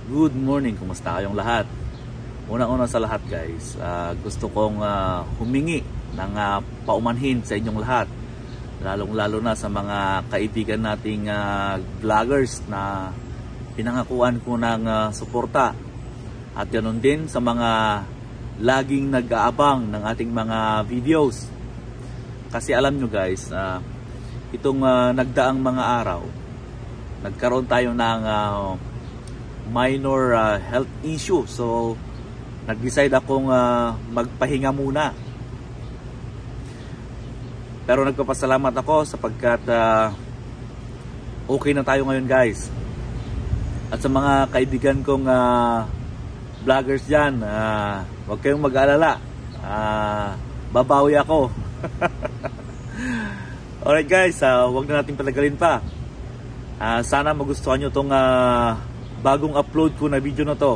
Good morning, kumusta kayong lahat? Una-una sa lahat guys, gusto kong humingi ng paumanhin sa inyong lahat, lalong-lalo na sa mga kaibigan nating vloggers na pinangakuan ko ng suporta, at ganoon din sa mga laging nag-aabang ng ating mga videos. Kasi alam nyo guys, itong nagdaang mga araw, nagkaroon tayo ng minor health issue, so nag-decide akong magpahinga muna. Pero nagpapasalamat ako sapagkat okay na tayo ngayon guys. At sa mga kaibigan kong vloggers dyan, huwag kayong mag-alala, babawi ako. Alright guys, huwag na natin patagalin pa. Sana magustuhan nyo itong bagong upload ko na video na to.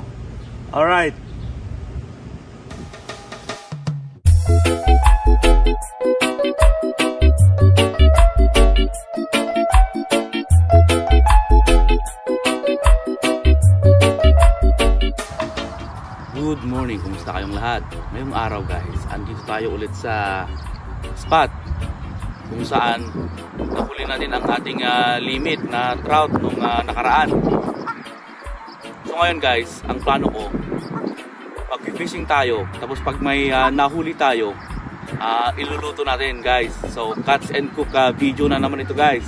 Alright. Good morning, kumusta kayong lahat? Ngayong araw guys, andito tayo ulit sa spot kung saan nahuli natin ang ating limit na trout nung nakaraan. So ngayon guys, ang plano ko, mag-fishing tayo, tapos pag may nahuli tayo, iluluto natin guys. So catch and cook video na naman ito guys.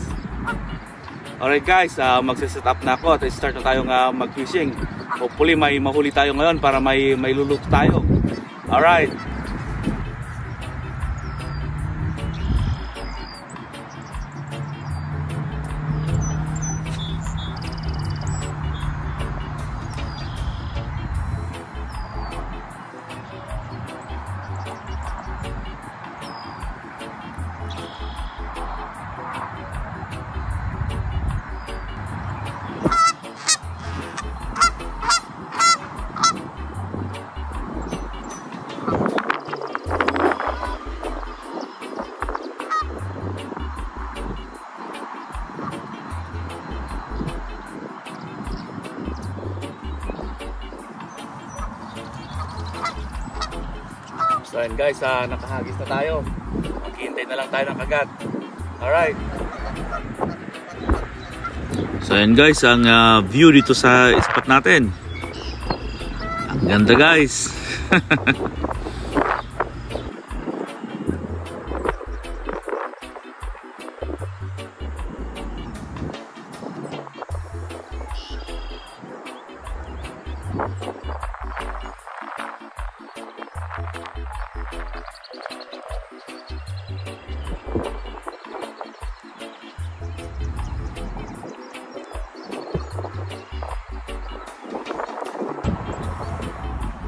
Alright guys, magse-set up na ako at start na tayo mag-fishing. Hopefully may mahuli tayo ngayon para may luluto tayo. Alright. So yun guys, nakahagis na tayo. Maghihintay na lang tayo ng kagat. Alright. So yun guys, ang view dito sa spot natin. Ang ganda guys.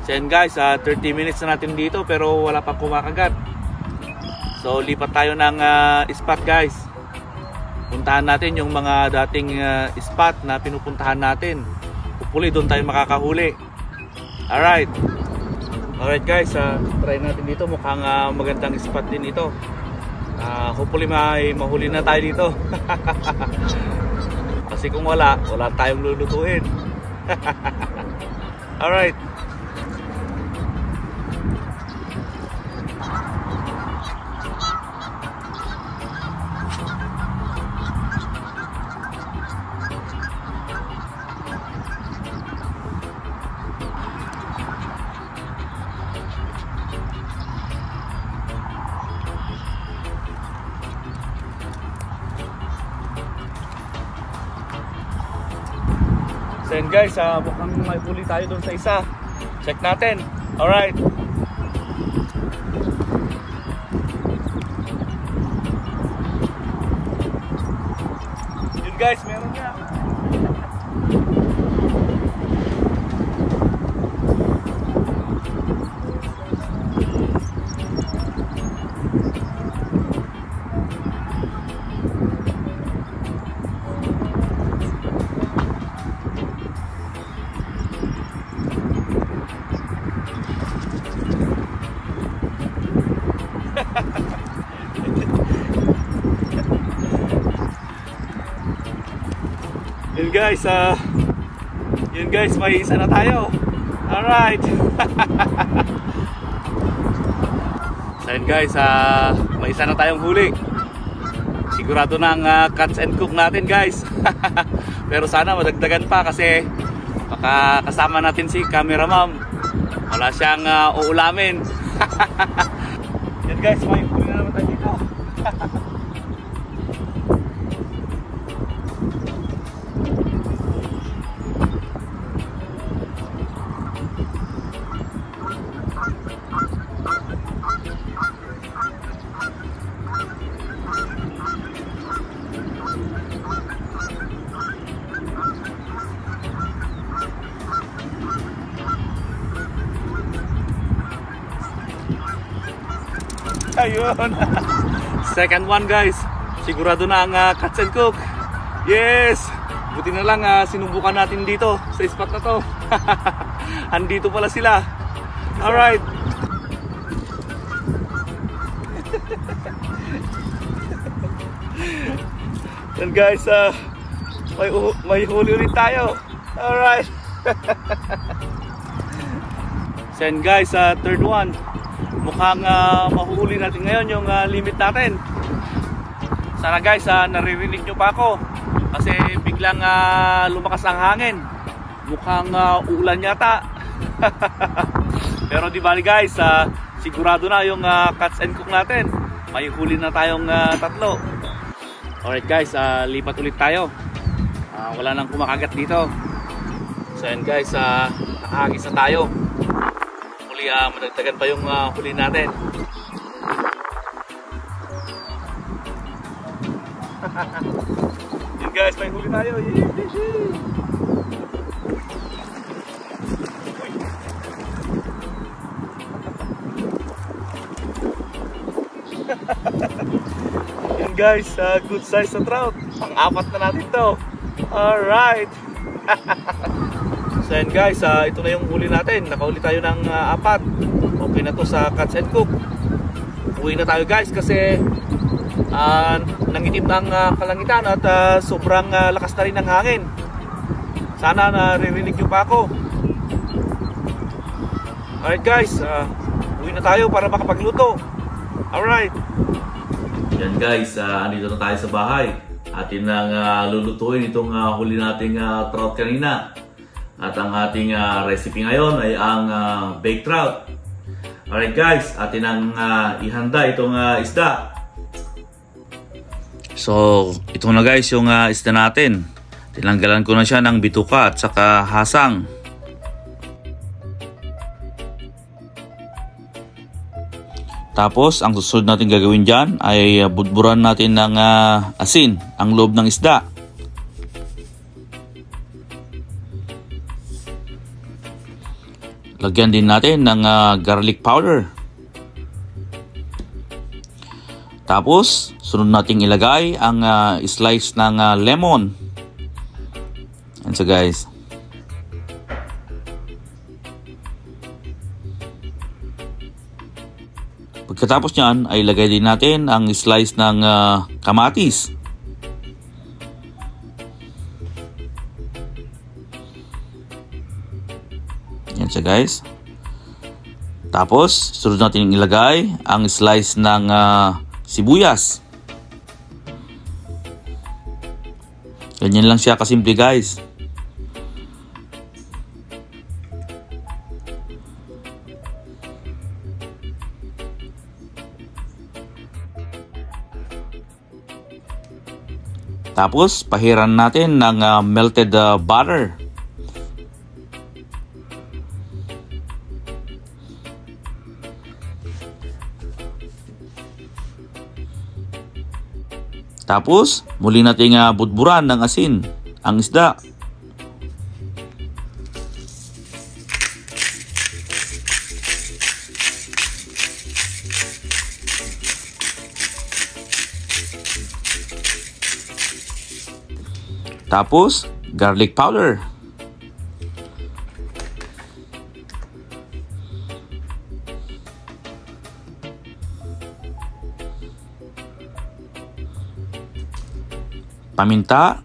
So yan guys, 30 minutes na natin dito pero wala pa kumakagat. So lipat tayo ng spot guys. Puntahan natin yung mga dating spot na pinupuntahan natin. Hopefully doon tayo makakahuli. Alright. Alright guys, try natin dito. Mukhang magandang spot din ito. Hopefully may mahuli na tayo dito. Kasi kung wala tayong lulutuin. Alright. So yun guys, mukhang may huli tayo doon sa isa. Check natin. Alright. Yun guys, meron nga. Yun guys, Yun guys, may isa na tayo. Alright. So yun guys, may isa na tayong huli. Sigurado na ang catch and cook natin guys. Pero sana madagdagan pa kasi baka kasama natin si cameraman. Wala siyang uulamin. Yan guys, may huli na naman tayo dito. Ayun. Second one guys. Sigurado na ang catch and cook. Yes. Buti na lang sinubukan natin dito sa spot na to. Andito pala sila. Alright. Yan guys, may huli ulit tayo. Alright. So yan guys, third one. Mukhang mahuhuli natin ngayon yung limit natin. Sana guys, naririnig nyo pa ako kasi biglang lumakas ang hangin. Mukhang uulan yata. Pero di bali guys, sigurado na yung catch and cook natin. May huli na tayong tatlo. Alright guys, lipat ulit tayo. Wala nang kumakagat dito. So yan guys, nakahagis na tayo. Madagdagan pa yung huli natin. Yun guys, may huli tayo. Yun guys, good size na trout. Pang-apat na natin to. Alright. So yan guys, ito na yung huli natin. Nakahuli tayo ng 4. Okay na to sa catch and cook. Uwi na tayo guys kasi nangitim na ang kalangitan at sobrang lakas na rin ng hangin. Sana naririnig nyo pa ako. Alright guys, uwi na tayo para makapagluto. Alright. Yan guys, andito na tayo sa bahay. Atin nang lulutuin itong huli nating trout kanina. At ang ating recipe ngayon ay ang baked trout. Alright guys, atin ang ihanda itong isda. So, ito na guys yung isda natin. Tinanggalan ko na siya ng bituka at saka hasang. Tapos, ang susunod natin gagawin dyan ay budburan natin ng asin ang loob ng isda. Lagyan din natin ng garlic powder. Tapos, sunod nating ilagay ang slice ng lemon. Yan siya guys. Pagkatapos nyan, ay ilagay din natin ang slice ng kamatis. Yan siya guys. Tapos, sunod natin ilagay ang slice ng sibuyas. Ganyan lang siya kasimple guys. Tapos, pahiran natin ng melted butter. Tapos, muli nating budburan ng asin ang isda. Tapos, garlic powder. Paminta.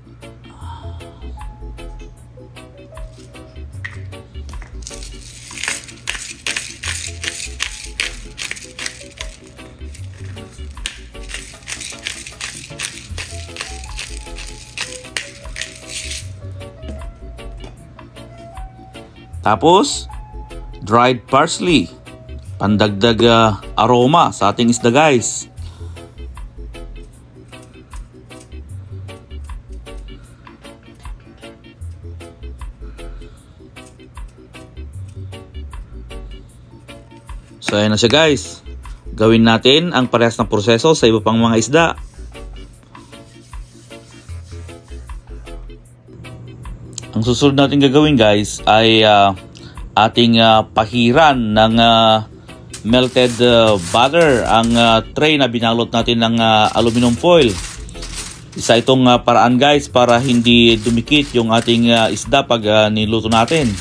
Tapos, dried parsley. Pandagdag aroma sa ating isda guys. So ayan na siya guys. Gawin natin ang parehas na proseso sa iba pang mga isda. Ang susunod natin gagawin guys ay ating pahiran ng melted butter ang tray na binalot natin ng aluminum foil. Isa itong paraan guys para hindi dumikit yung ating isda pag niluto natin.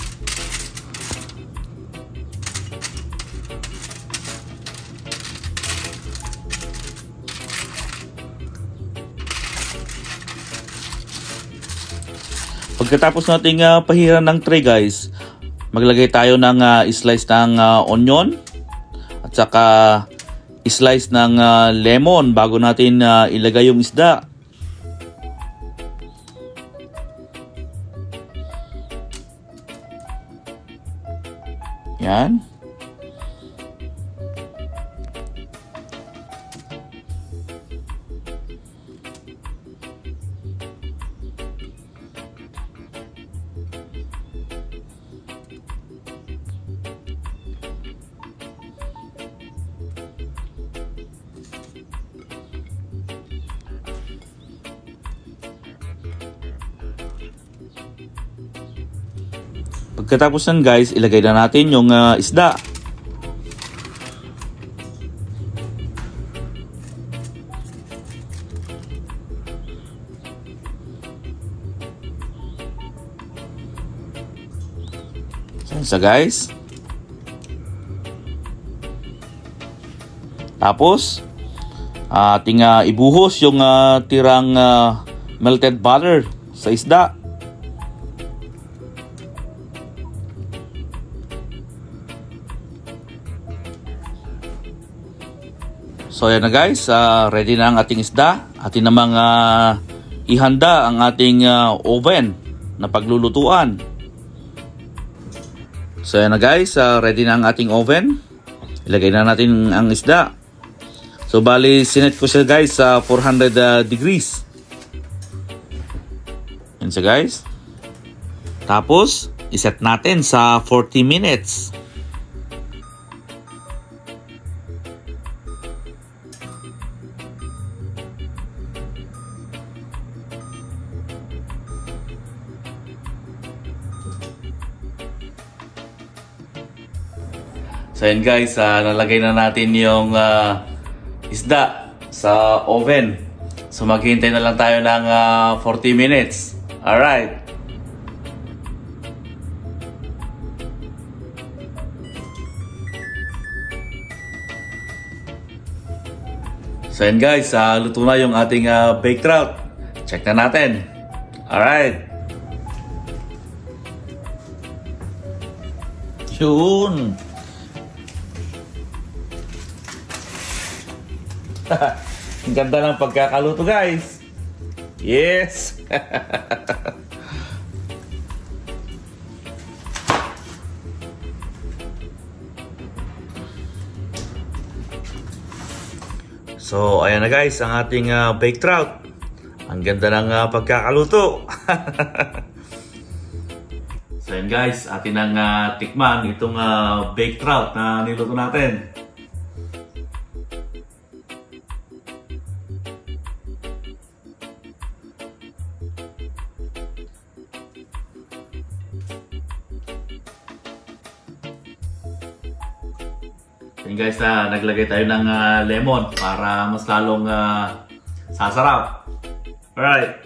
Pagkatapos nating pahiran ng tray guys, maglagay tayo ng slice ng onion at saka slice ng lemon bago natin ilagay yung isda. Yan. Pagkatapos nun guys, ilagay na natin yung isda. So guys. Tapos, ating ibuhos yung tirang melted butter sa isda. So yan na guys, ready na ang ating isda. Atin namang ihanda ang ating oven na paglulutuan. So yan na guys, ready na ang ating oven. Ilagay na natin ang isda. So bali, sinet ko siya guys sa 400 degrees. Yan siya guys. Tapos, iset natin sa 40 minutes. So yan guys, nalagay na natin yung isda sa oven. So maghihintay na lang tayo ng 40 minutes. Alright. So yan guys, luto na yung ating baked trout. Check na natin. Alright. Yun. Ang ganda ng pagkakaluto guys. Yes. So ayan na guys ang ating baked trout. Ang ganda ng pagkakaluto. So ayan guys, atin ang tikman itong baked trout na niluto natin. Yan guys, naglagay tayo ng lemon para mas lalong sasarap. Alright.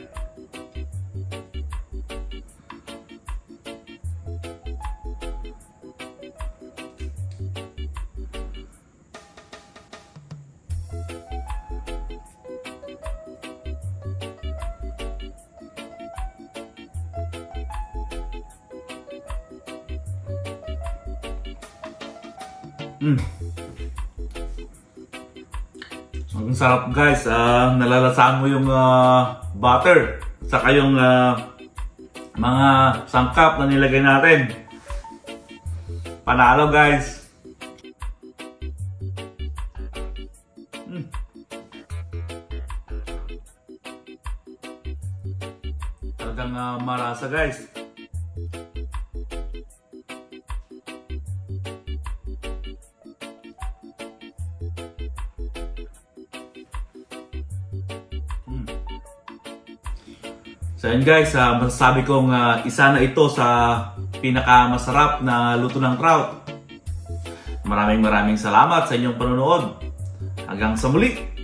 Ang sarap guys, nalalasahan mo yung butter saka yung mga sangkap na nilagay natin. Panalo guys. Talagang marasa guys. So yun guys, masasabi kong isa na ito sa pinakamasarap na luto ng trout. Maraming salamat sa inyong panonood. Hanggang sa muli!